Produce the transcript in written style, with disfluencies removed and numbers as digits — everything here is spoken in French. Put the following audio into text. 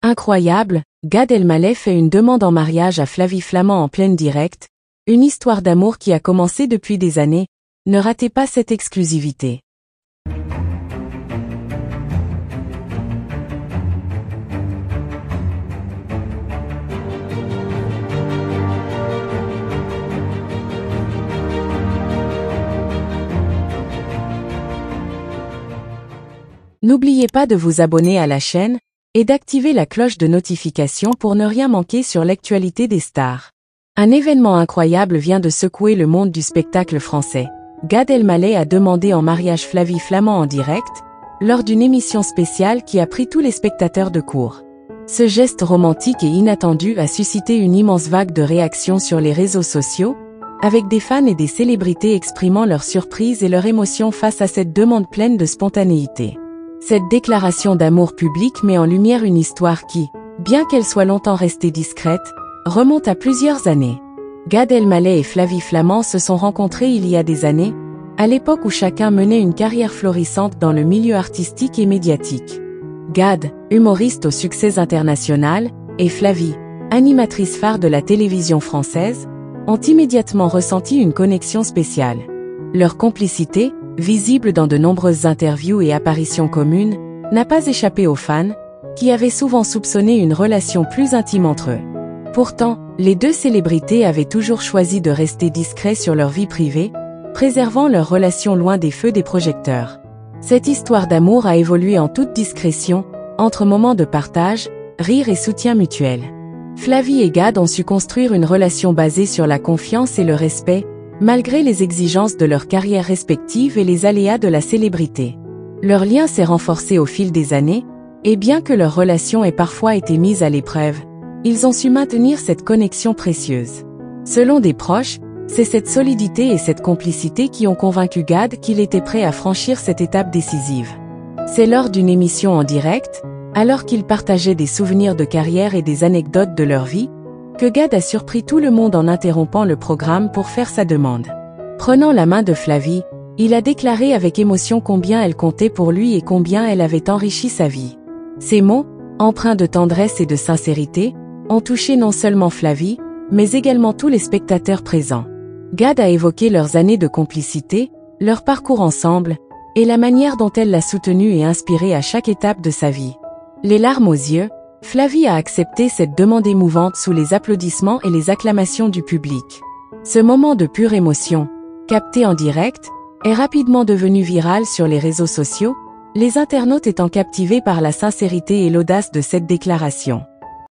Incroyable, Gad Elmaleh fait une demande en mariage à Flavie Flament en pleine direct, une histoire d'amour qui a commencé depuis des années, ne ratez pas cette exclusivité. N'oubliez pas de vous abonner à la chaîne et d'activer la cloche de notification pour ne rien manquer sur l'actualité des stars. Un événement incroyable vient de secouer le monde du spectacle français. Gad Elmaleh a demandé en mariage Flavie Flament en direct, lors d'une émission spéciale qui a pris tous les spectateurs de court. Ce geste romantique et inattendu a suscité une immense vague de réactions sur les réseaux sociaux, avec des fans et des célébrités exprimant leur surprise et leur émotion face à cette demande pleine de spontanéité. Cette déclaration d'amour public met en lumière une histoire qui, bien qu'elle soit longtemps restée discrète, remonte à plusieurs années. Gad Elmaleh et Flavie Flament se sont rencontrés il y a des années, à l'époque où chacun menait une carrière florissante dans le milieu artistique et médiatique. Gad, humoriste au succès international, et Flavie, animatrice phare de la télévision française, ont immédiatement ressenti une connexion spéciale. Leur complicité, visible dans de nombreuses interviews et apparitions communes, n'a pas échappé aux fans, qui avaient souvent soupçonné une relation plus intime entre eux. Pourtant, les deux célébrités avaient toujours choisi de rester discrets sur leur vie privée, préservant leur relation loin des feux des projecteurs. Cette histoire d'amour a évolué en toute discrétion, entre moments de partage, rire et soutien mutuel. Flavie et Gad ont su construire une relation basée sur la confiance et le respect, malgré les exigences de leurs carrières respectives et les aléas de la célébrité. Leur lien s'est renforcé au fil des années, et bien que leur relation ait parfois été mise à l'épreuve, ils ont su maintenir cette connexion précieuse. Selon des proches, c'est cette solidité et cette complicité qui ont convaincu Gad qu'il était prêt à franchir cette étape décisive. C'est lors d'une émission en direct, alors qu'ils partageaient des souvenirs de carrière et des anecdotes de leur vie, que Gad a surpris tout le monde en interrompant le programme pour faire sa demande. Prenant la main de Flavie, il a déclaré avec émotion combien elle comptait pour lui et combien elle avait enrichi sa vie. Ces mots, empreints de tendresse et de sincérité, ont touché non seulement Flavie, mais également tous les spectateurs présents. Gad a évoqué leurs années de complicité, leur parcours ensemble, et la manière dont elle l'a soutenu et inspiré à chaque étape de sa vie. Les larmes aux yeux, Flavie a accepté cette demande émouvante sous les applaudissements et les acclamations du public. Ce moment de pure émotion, capté en direct, est rapidement devenu viral sur les réseaux sociaux, les internautes étant captivés par la sincérité et l'audace de cette déclaration.